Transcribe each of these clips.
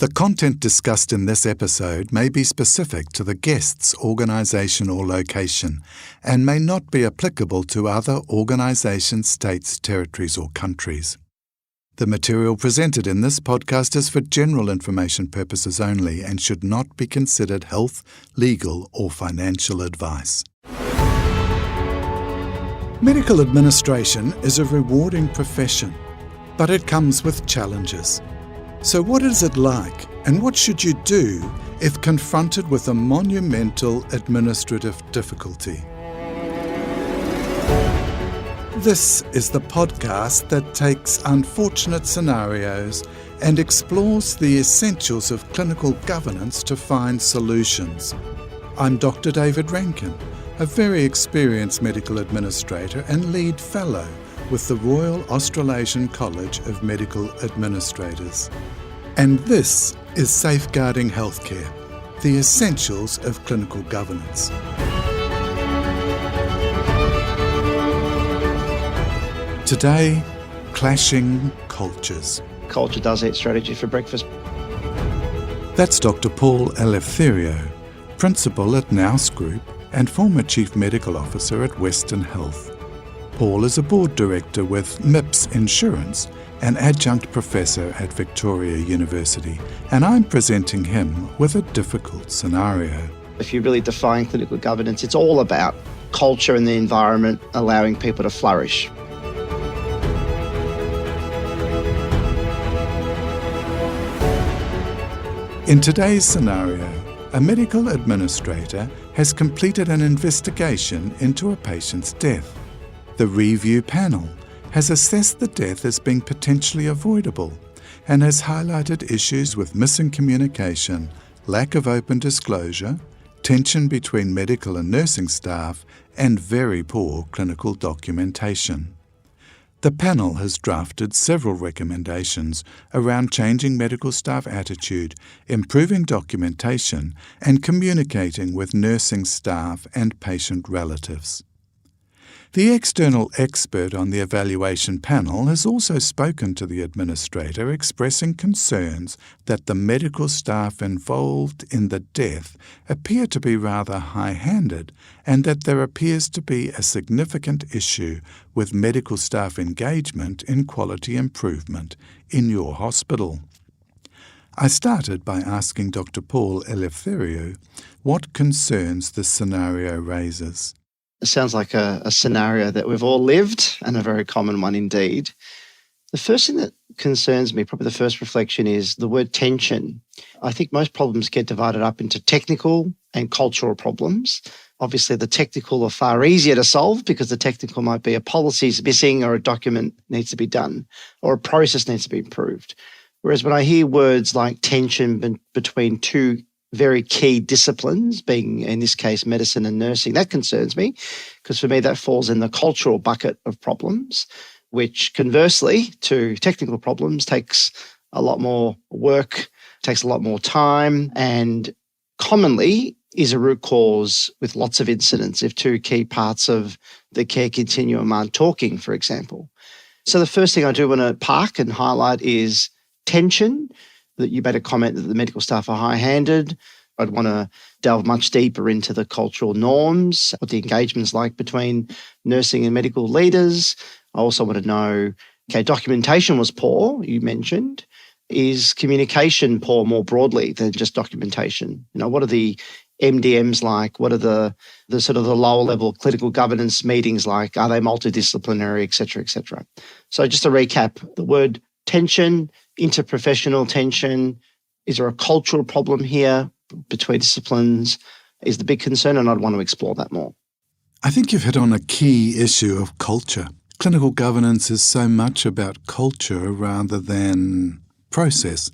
The content discussed in this episode may be specific to the guest's organisation or location and may not be applicable to other organisations, states, territories or countries. The material presented in this podcast is for general information purposes only and should not be considered health, legal or financial advice. Medical administration is a rewarding profession, but it comes with challenges. So what is it like, and what should you do if confronted with a monumental administrative difficulty? This is the podcast that takes unfortunate scenarios and explores the essentials of clinical governance to find solutions. I'm Dr. David Rankin, a very experienced medical administrator and lead fellow with the Royal Australasian College of Medical Administrators. And this is Safeguarding Healthcare, the essentials of clinical governance. Today, clashing cultures. Culture does eat strategy for breakfast. That's Dr Paul Eleftheriou, Principal at Nous Group and former Chief Medical Officer at Western Health. Paul is a Board Director with MIPS Insurance and Adjunct Professor at Victoria University, and I'm presenting him with a difficult scenario. If you really define clinical governance, it's all about culture and the environment allowing people to flourish. In today's scenario, a medical administrator has completed an investigation into a patient's death. The review panel has assessed the death as being potentially avoidable and has highlighted issues with missing communication, lack of open disclosure, tension between medical and nursing staff, and very poor clinical documentation. The panel has drafted several recommendations around changing medical staff attitude, improving documentation, and communicating with nursing staff and patient relatives. The external expert on the evaluation panel has also spoken to the administrator, expressing concerns that the medical staff involved in the death appear to be rather high-handed and that there appears to be a significant issue with medical staff engagement in quality improvement in your hospital. I started by asking Dr. Paul Eleftheriou what concerns this scenario raises. It sounds like a scenario that we've all lived, and a very common one indeed. The first thing that concerns me, probably the first reflection, is the word tension. I think most problems get divided up into technical and cultural problems. Obviously, the technical are far easier to solve because the technical might be a policy is missing or a document needs to be done or a process needs to be improved. Whereas when I hear words like tension between two very key disciplines, being in this case medicine and nursing, that concerns me because for me that falls in the cultural bucket of problems, which conversely to technical problems takes a lot more work, takes a lot more time, and commonly is a root cause with lots of incidents if two key parts of the care continuum aren't talking, for example. So the first thing I do want to park and highlight is tension. That you made a comment that the medical staff are high-handed. I'd want to delve much deeper into the cultural norms, what the engagement's like between nursing and medical leaders. I also want to know, documentation was poor, you mentioned. Is communication poor more broadly than just documentation? What are the MDMs like? What are the sort of the lower level clinical governance meetings like? Are they multidisciplinary, et cetera, et cetera? So just to recap, the word tension, interprofessional tension, is there a cultural problem here between disciplines is the big concern, and I'd want to explore that more. I think you've hit on a key issue of culture. Clinical governance is so much about culture rather than process.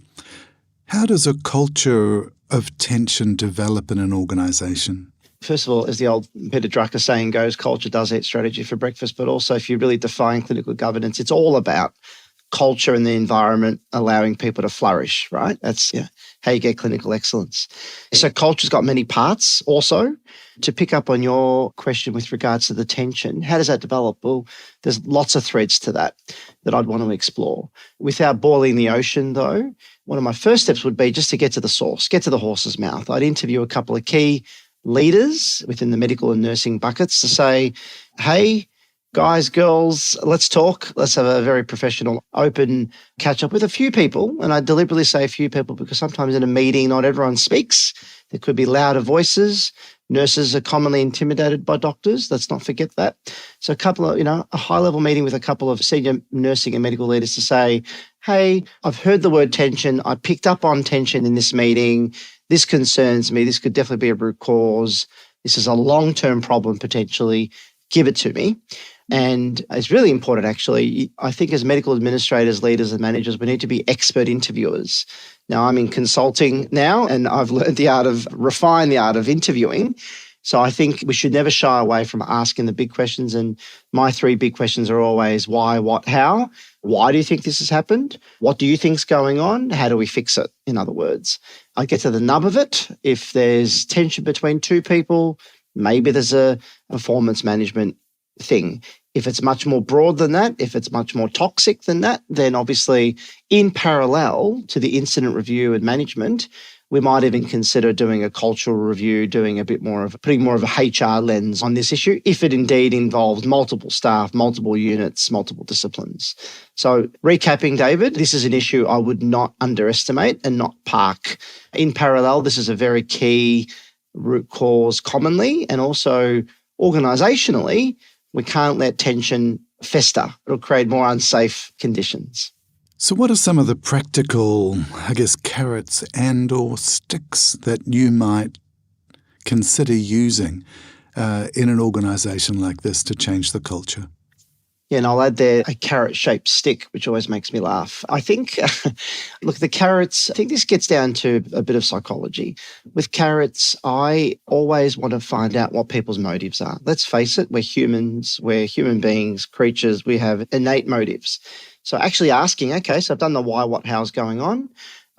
How does a culture of tension develop in an organisation? First of all, as the old Peter Drucker saying goes, culture does eat strategy for breakfast, but also if you really define clinical governance, it's all about culture and the environment allowing people to flourish, right? That's how you get clinical excellence. So culture's got many parts also. To pick up on your question with regards to the tension, how does that develop? Well, there's lots of threads to that I'd want to explore. Without boiling the ocean, though, one of my first steps would be just to get to the source, get to the horse's mouth. I'd interview a couple of key leaders within the medical and nursing buckets to say, hey, guys, girls, let's talk. Let's have a very professional, open catch up with a few people. And I deliberately say a few people because sometimes in a meeting, not everyone speaks. There could be louder voices. Nurses are commonly intimidated by doctors. Let's not forget that. So a high-level meeting with a couple of senior nursing and medical leaders to say, hey, I've heard the word tension. I picked up on tension in this meeting. This concerns me. This could definitely be a root cause. This is a long-term problem potentially. Give it to me. And it's really important, actually. I think as medical administrators, leaders and managers, we need to be expert interviewers. Now, I'm in consulting now, and I've learned refined the art of interviewing. So I think we should never shy away from asking the big questions. And my 3 big questions are always why, what, how. Why do you think this has happened? What do you think's going on? How do we fix it? In other words, I get to the nub of it. If there's tension between 2 people, maybe there's a performance management thing. If it's much more broad than that, if it's much more toxic than that, then obviously in parallel to the incident review and management, we might even consider doing a cultural review, putting more of a HR lens on this issue, if it indeed involves multiple staff, multiple units, multiple disciplines. So recapping, David, this is an issue I would not underestimate and not park. In parallel, this is a very key root cause commonly, and also organisationally, we can't let tension fester. It'll create more unsafe conditions. So what are some of the practical, carrots and or sticks that you might consider using in an organisation like this to change the culture? Yeah, and I'll add there a carrot-shaped stick, which always makes me laugh. I think, the carrots, I think this gets down to a bit of psychology. With carrots, I always want to find out what people's motives are. Let's face it, we're humans, we're human beings, creatures, we have innate motives. So actually asking, okay, so I've done the why, what, how's going on.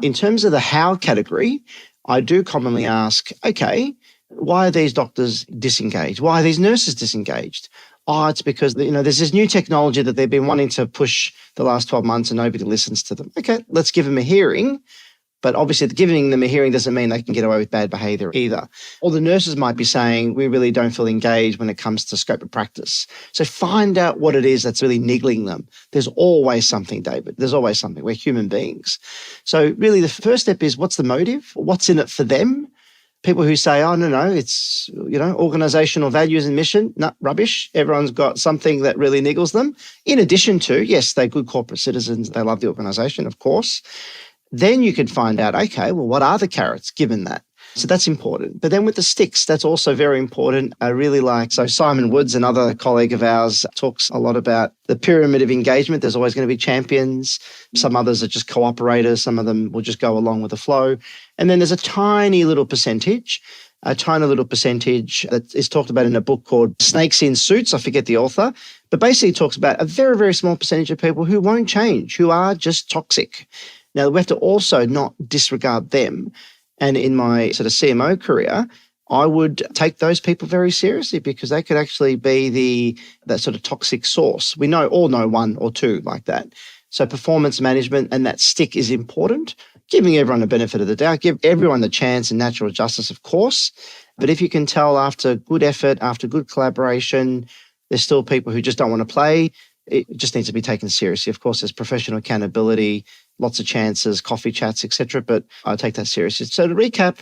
In terms of the how category, I do commonly ask, okay, why are these doctors disengaged? Why are these nurses disengaged? Oh, it's because, there's this new technology that they've been wanting to push the last 12 months and nobody listens to them. Okay, let's give them a hearing. But obviously giving them a hearing doesn't mean they can get away with bad behaviour either. Or the nurses might be saying, we really don't feel engaged when it comes to scope of practice. So find out what it is that's really niggling them. There's always something, David. There's always something. We're human beings. So really the first step is, what's the motive? What's in it for them? People who say, oh, no, it's, organisational values and mission. No, rubbish. Everyone's got something that really niggles them. In addition to, yes, they're good corporate citizens. They love the organisation, of course. Then you can find out, okay, well, what are the carrots given that? So that's important. But then with the sticks, that's also very important. I really so Simon Woods, another colleague of ours, talks a lot about the pyramid of engagement. There's always going to be champions. Some others are just cooperators. Some of them will just go along with the flow. And then there's a tiny little percentage that is talked about in a book called Snakes in Suits. I forget the author, but basically it talks about a very, very small percentage of people who won't change, who are just toxic. Now, we have to also not disregard them. And in my sort of CMO career, I would take those people very seriously because they could actually be that sort of toxic source. We all know 1 or 2 like that. So performance management and that stick is important. Giving everyone the benefit of the doubt, give everyone the chance and natural justice, of course. But if you can tell after good effort, after good collaboration, there's still people who just don't want to play, it just needs to be taken seriously. Of course, there's professional accountability, lots of chances, coffee chats, etc. But I take that seriously. So to recap,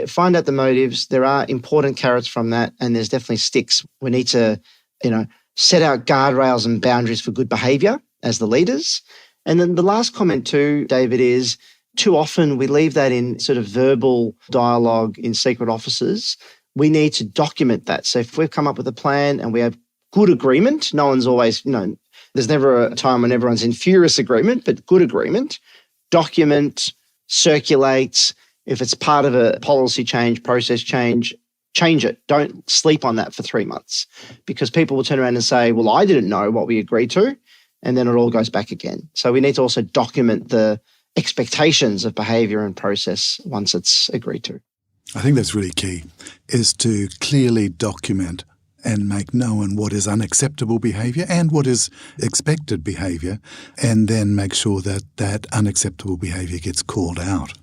find out the motives. There are important carrots from that, and there's definitely sticks. We need to, set out guardrails and boundaries for good behaviour as the leaders. And then the last comment too, David, is too often we leave that in sort of verbal dialogue in secret offices. We need to document that. So if we've come up with a plan and we have good agreement, no one's always, there's never a time when everyone's in furious agreement, but good agreement, document, circulate. If it's part of a policy change, process change it. Don't sleep on that for 3 months because people will turn around and say, well, I didn't know what we agreed to. and then it all goes back again. So we need to also document the expectations of behaviour and process once it's agreed to. I think that's really key, is to clearly document and make known what is unacceptable behaviour and what is expected behaviour, and then make sure that that unacceptable behaviour gets called out.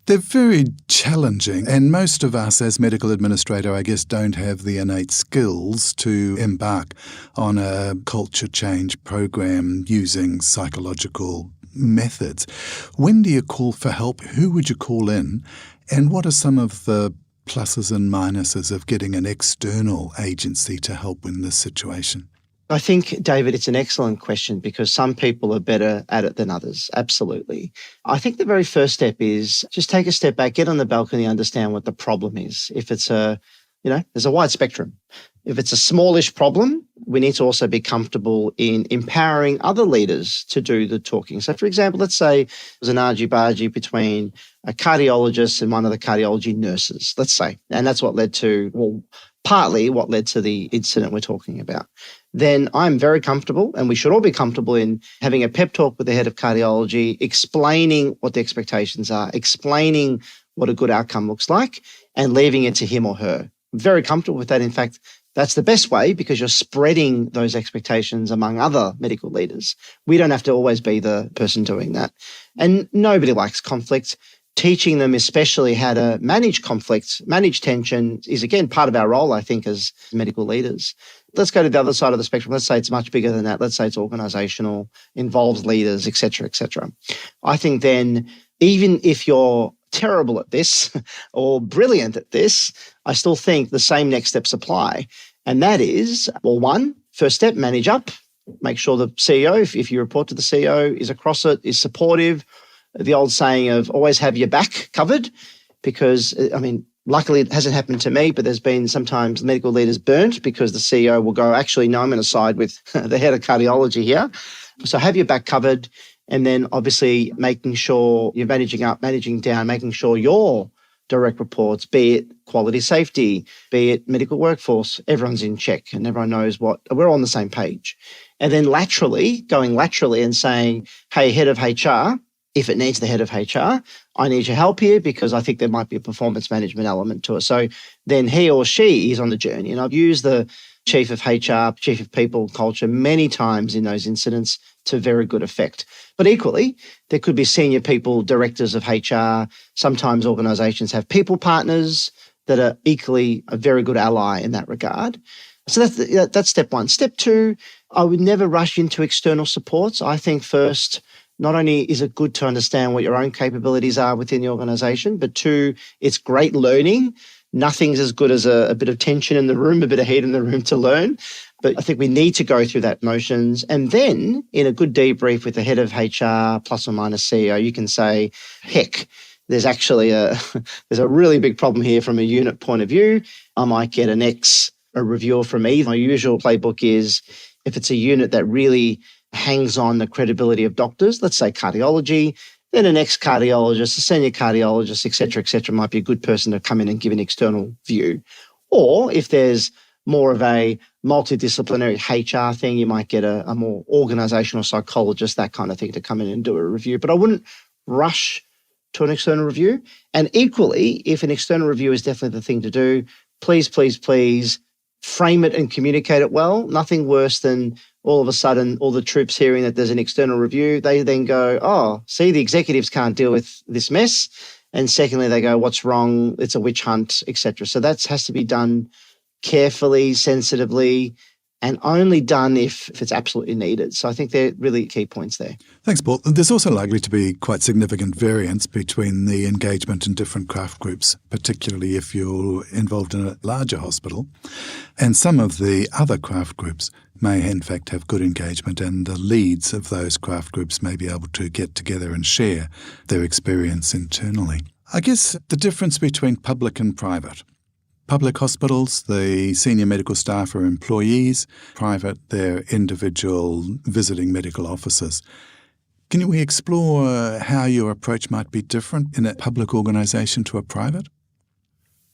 They're very challenging, and most of us as medical administrator, I guess, don't have the innate skills to embark on a culture change program using psychological methods. When do you call for help? Who would you call in? And what are some of the pluses and minuses of getting an external agency to help in this situation? I think, David, it's an excellent question because some people are better at it than others. Absolutely. I think the very first step is just take a step back, get on the balcony, understand what the problem is. If it's there's a wide spectrum. If it's a smallish problem, we need to also be comfortable in empowering other leaders to do the talking. So, for example, let's say there's an argy-bargy between a cardiologist and one of the cardiology nurses, let's say, and that's what led to, partly what led to the incident we're talking about. Then I'm very comfortable, and we should all be comfortable in having a pep talk with the head of cardiology, explaining what the expectations are, explaining what a good outcome looks like, and leaving it to him or her. I'm very comfortable with that. In fact, that's the best way because you're spreading those expectations among other medical leaders. We don't have to always be the person doing that. And nobody likes conflict. Teaching them especially how to manage conflict, manage tension is, again, part of our role, I think, as medical leaders. Let's go to the other side of the spectrum. Let's say it's much bigger than that. Let's say it's organisational, involves leaders, et cetera, et cetera. I think then, even if you're terrible at this or brilliant at this, I still think the same next steps apply. And that is, one, first step, manage up. Make sure the CEO, if you report to the CEO, is across it, is supportive. The old saying of always have your back covered, because, luckily it hasn't happened to me, but there's been sometimes medical leaders burnt because the CEO will go, actually, no, I'm going to side with the head of cardiology here. So have your back covered, and then obviously making sure you're managing up, managing down, making sure your direct reports, be it quality safety, be it medical workforce, everyone's in check and everyone knows we're on the same page. And then going laterally and saying, hey, head of HR, if it needs the head of HR, I need your help here because I think there might be a performance management element to it. So then he or she is on the journey. And I've used the chief of HR, chief of people culture many times in those incidents to very good effect. But equally, there could be senior people, directors of HR. Sometimes organisations have people partners that are equally a very good ally in that regard. So that's step one. Step two, I would never rush into external supports. I think first, not only is it good to understand what your own capabilities are within the organisation, but two, it's great learning. Nothing's as good as a bit of tension in the room, a bit of heat in the room to learn. But I think we need to go through that motions. And then in a good debrief with the head of HR plus or minus CEO, you can say, heck, there's actually there's a really big problem here from a unit point of view. I might get a reviewer from me. My usual playbook is if it's a unit that really hangs on the credibility of doctors, let's say cardiology, then an ex-cardiologist, a senior cardiologist, et cetera, might be a good person to come in and give an external view. Or if there's more of a multidisciplinary HR thing, you might get a more organisational psychologist, that kind of thing, to come in and do a review. But I wouldn't rush to an external review. And equally, if an external review is definitely the thing to do, please frame it and communicate it well. Nothing worse than all of a sudden all the troops hearing that there's an external review, they then go, oh, see, the executives can't deal with this mess. And secondly, they go, what's wrong? It's a witch hunt, et cetera. So that has to be done carefully, sensitively, and only done if it's absolutely needed. So I think they're really key points there. Thanks, Paul. There's also likely to be quite significant variance between the engagement in different craft groups, particularly if you're involved in a larger hospital. And some of the other craft groups may in fact have good engagement, and the leads of those craft groups may be able to get together and share their experience internally. I guess the difference between public and private. Public hospitals, the senior medical staff are employees. Private, they're individual visiting medical officers. Can we explore how your approach might be different in a public organisation to a private?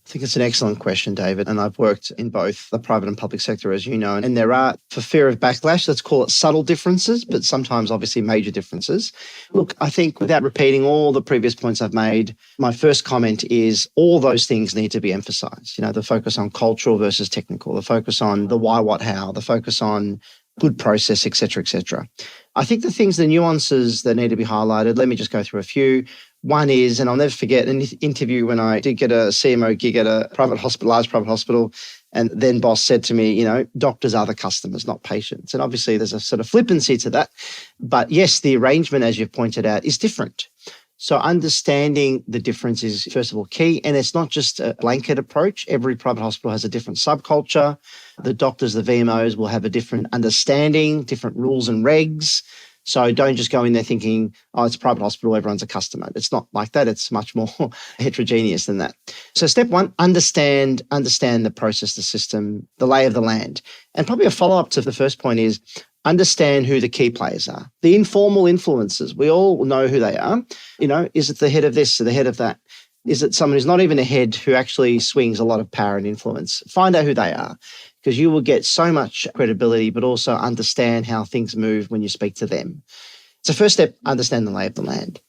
I think it's an excellent question, David. And I've worked in both the private and public sector, as you know. And there are, for fear of backlash, let's call it subtle differences, but sometimes obviously major differences. Look, I think without repeating all the previous points I've made, my first comment is all those things need to be emphasised. The focus on cultural versus technical, the focus on the why, what, how, the focus on good process, et cetera, et cetera. I think the nuances that need to be highlighted, let me just go through a few. One is, and I'll never forget an interview when I did get a CMO gig at a private hospital, large private hospital, and then boss said to me, doctors are the customers, not patients. And obviously there's a sort of flippancy to that. But yes, the arrangement, as you've pointed out, is different. So understanding the difference is, first of all, key. And it's not just a blanket approach. Every private hospital has a different subculture. The doctors, the VMOs will have a different understanding, different rules and regs. So don't just go in there thinking, oh, it's a private hospital, everyone's a customer. It's not like that. It's much more heterogeneous than that. So step one, understand the process, the system, the lay of the land. And probably a follow-up to the first point is understand who the key players are. The informal influencers, we all know who they are. Is it the head of this or the head of that? Is it someone who's not even a head who actually swings a lot of power and influence? Find out who they are, because you will get so much credibility, but also understand how things move when you speak to them. So first step, understand the lay of the land.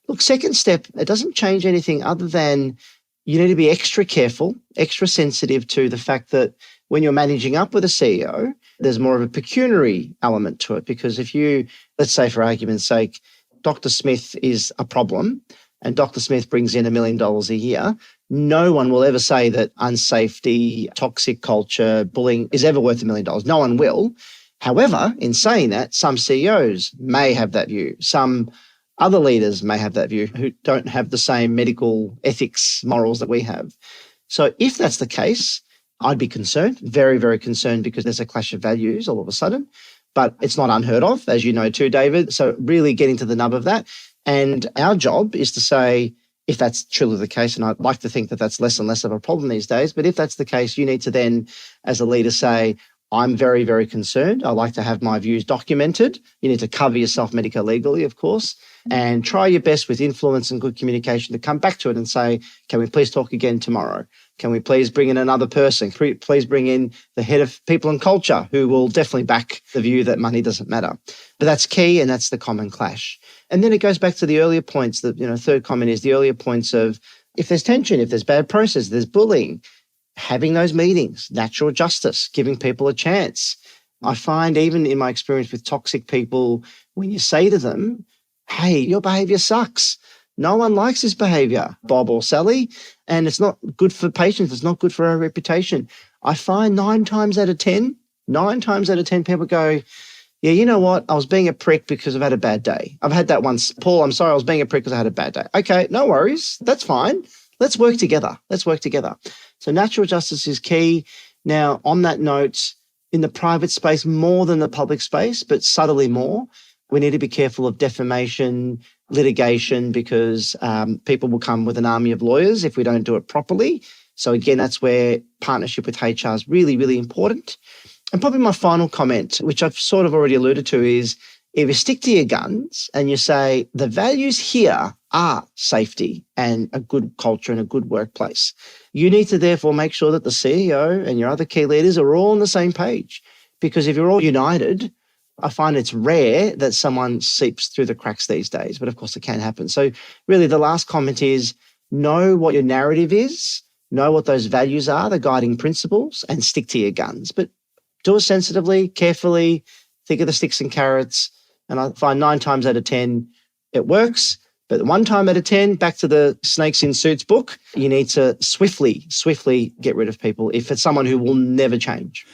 Look, second step, it doesn't change anything other than you need to be extra careful, extra sensitive to the fact that when you're managing up with a CEO, there's more of a pecuniary element to it. Because if you, let's say for argument's sake, Dr. Smith is a problem, and Dr. Smith brings in $1 million a year, no one will ever say that unsafety, toxic culture, bullying is ever worth $1 million. No one will. However, in saying that, some CEOs may have that view. Some other leaders may have that view who don't have the same medical ethics, morals that we have. So if that's the case, I'd be concerned, very, very concerned, because there's a clash of values all of a sudden. But it's not unheard of, as you know too, David. So really getting to the nub of that. And our job is to say, if that's truly the case, and I'd like to think that that's less and less of a problem these days, but if that's the case, you need to then, as a leader, say, I'm very, very concerned. I like to have my views documented. You need to cover yourself medico-legally, of course, and try your best with influence and good communication to come back to it and say, can we please talk again tomorrow? Can we please bring in another person? Please bring in the head of people and culture, who will definitely back the view that money doesn't matter. But that's key, and that's the common clash. And then it goes back to the earlier points. Third comment is the earlier points of, if there's tension, if there's bad process, there's bullying, having those meetings, natural justice, giving people a chance. I find, even in my experience with toxic people, when you say to them, hey, your behavior sucks. No one likes this behavior, Bob or Sally, and it's not good for patients. It's not good for our reputation. I find 9 times out of 10 people go, yeah, you know what? I was being a prick because I've had a bad day. I've had that once. Paul, I'm sorry, I was being a prick because I had a bad day. Okay, no worries. That's fine. Let's work together. So natural justice is key. Now, on that note, in the private space, more than the public space, but subtly more, we need to be careful of defamation, litigation, because people will come with an army of lawyers if we don't do it properly. So again, that's where partnership with HR is really, really important. And probably my final comment, which I've sort of already alluded to, is if you stick to your guns and you say the values here are safety and a good culture and a good workplace, you need to therefore make sure that the CEO and your other key leaders are all on the same page. Because if you're all united, I find it's rare that someone seeps through the cracks these days, but of course it can happen. So really the last comment is, know what your narrative is, know what those values are, the guiding principles, and stick to your guns. But do it sensitively, carefully, think of the sticks and carrots. And I find 9 times out of 10, it works. But 1 time out of 10, back to the Snakes in Suits book, you need to swiftly get rid of people if it's someone who will never change.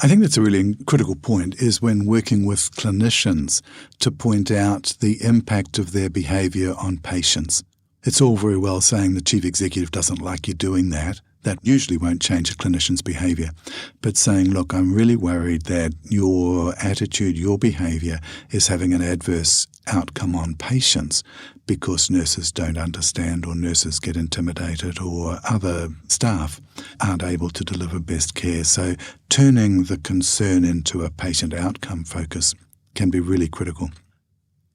I think that's a really critical point, is when working with clinicians to point out the impact of their behaviour on patients. It's all very well saying the chief executive doesn't like you doing that. That usually won't change a clinician's behaviour. But saying, look, I'm really worried that your attitude, your behaviour is having an adverse outcome on patients because nurses don't understand, or nurses get intimidated, or other staff aren't able to deliver best care. So turning the concern into a patient outcome focus can be really critical.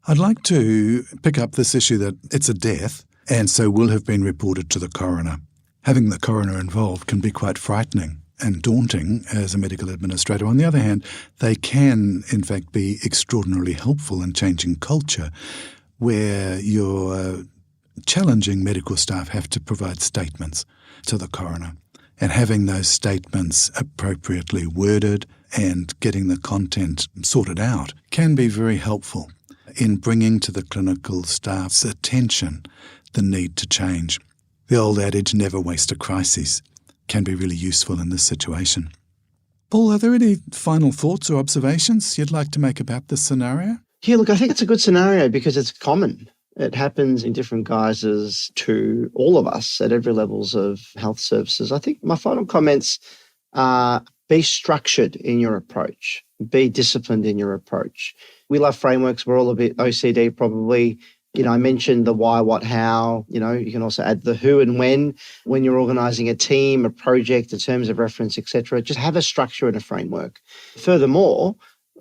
I'd like to pick up this issue that it's a death, and so will have been reported to the coroner. Having the coroner involved can be quite frightening and daunting as a medical administrator. On the other hand, they can, in fact, be extraordinarily helpful in changing culture where your challenging medical staff have to provide statements to the coroner. And having those statements appropriately worded and getting the content sorted out can be very helpful in bringing to the clinical staff's attention the need to change. The old adage, never waste a crisis, can be really useful in this situation. Paul, are there any final thoughts or observations you'd like to make about this scenario? Yeah, look, I think it's a good scenario because it's common. It happens in different guises to all of us at every levels of health services. I think my final comments are be structured in your approach, be disciplined in your approach. We love frameworks. We're all a bit OCD probably. I mentioned the why, what, how. You can also add the who and when you're organising a team, a project, the terms of reference, etc. Just have a structure and a framework. Furthermore,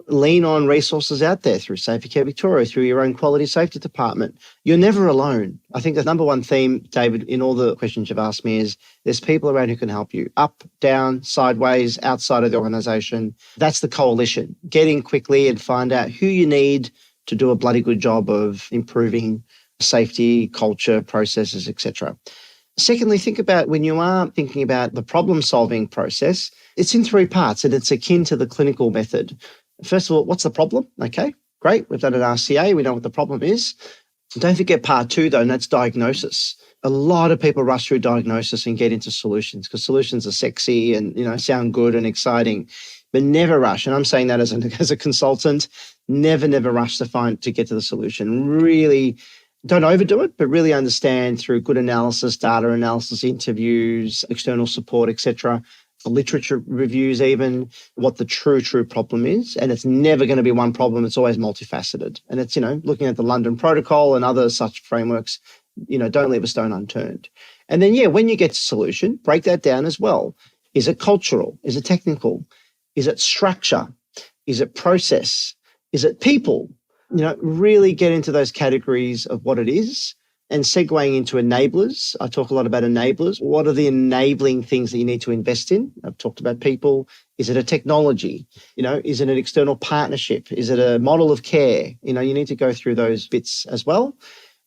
lean on resources out there through Safer Care Victoria, through your own quality safety department. You're never alone. I think the number one theme, David, in all the questions you've asked me is there's people around who can help you, up, down, sideways, outside of the organisation. That's the coalition. Get in quickly and find out who you need to do a bloody good job of improving safety, culture, processes, etc. Secondly, think about when you are thinking about the problem-solving process, it's in three parts and it's akin to the clinical method. First of all, what's the problem? Okay, great. We've done an RCA. We know what the problem is. Don't forget part two, though, and that's diagnosis. A lot of people rush through diagnosis and get into solutions because solutions are sexy and sound good and exciting, but never rush. And I'm saying that as a consultant, never rush to get to the solution. Really don't overdo it, but really understand through good analysis, data analysis, interviews, external support, etc., literature reviews even, what the true problem is. And it's never going to be one problem. It's always multifaceted. And it's, looking at the London Protocol and other such frameworks, don't leave a stone unturned. And then, when you get to solution, break that down as well. Is it cultural? Is it technical? Is it structure? Is it process? Is it people? Really get into those categories of what it is. And segueing into enablers, I talk a lot about enablers. What are the enabling things that you need to invest in? I've talked about people. Is it a technology? Is it an external partnership? Is it a model of care? You need to go through those bits as well.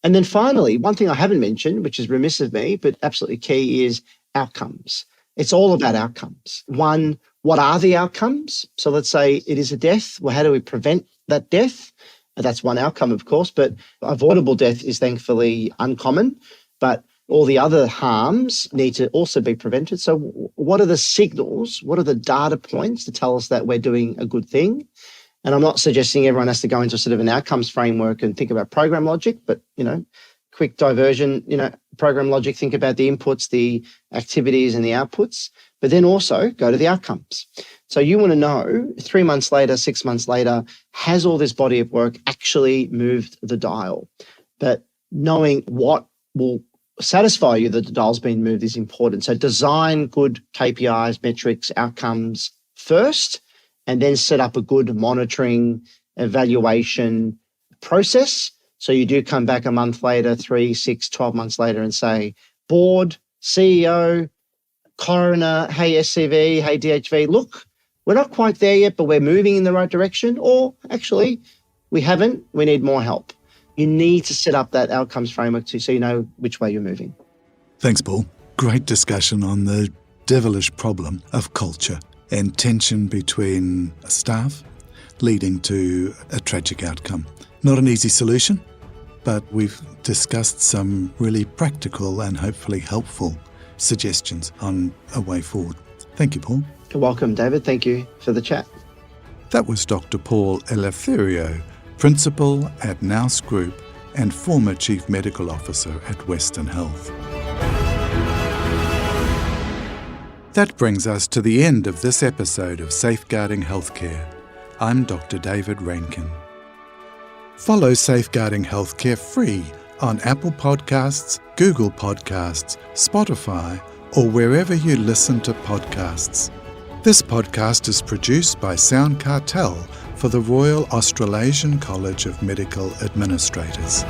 And then finally, one thing I haven't mentioned, which is remiss of me, but absolutely key, is outcomes. It's all about outcomes. One, what are the outcomes? So let's say it is a death. Well, how do we prevent that death? That's one outcome, of course, but avoidable death is thankfully uncommon, but all the other harms need to also be prevented. So what are the signals? What are the data points to tell us that we're doing a good thing? And I'm not suggesting everyone has to go into sort of an outcomes framework and think about program logic, but, quick diversion, program logic, think about the inputs, the activities and the outputs, but then also go to the outcomes. So you want to know 3 months later, 6 months later, has all this body of work actually moved the dial? But knowing what will satisfy you that the dial's been moved is important. So design good KPIs, metrics, outcomes first, and then set up a good monitoring, evaluation process. So you do come back a month later, 3, 6, 12 months later and say, board, CEO, coroner, hey SCV, hey DHV, look, we're not quite there yet, but we're moving in the right direction. Or actually, we haven't, we need more help. You need to set up that outcomes framework so you know which way you're moving. Thanks, Paul. Great discussion on the devilish problem of culture and tension between staff leading to a tragic outcome. Not an easy solution, but we've discussed some really practical and hopefully helpful suggestions on a way forward. Thank you, Paul. You're welcome, David. Thank you for the chat. That was Dr Paul Eleftheriou, Principal at Nous Group and former Chief Medical Officer at Western Health. That brings us to the end of this episode of Safeguarding Healthcare. I'm Dr David Rankin. Follow Safeguarding Healthcare free on Apple Podcasts, Google Podcasts, Spotify, or wherever you listen to podcasts. This podcast is produced by Sound Cartel for the Royal Australasian College of Medical Administrators.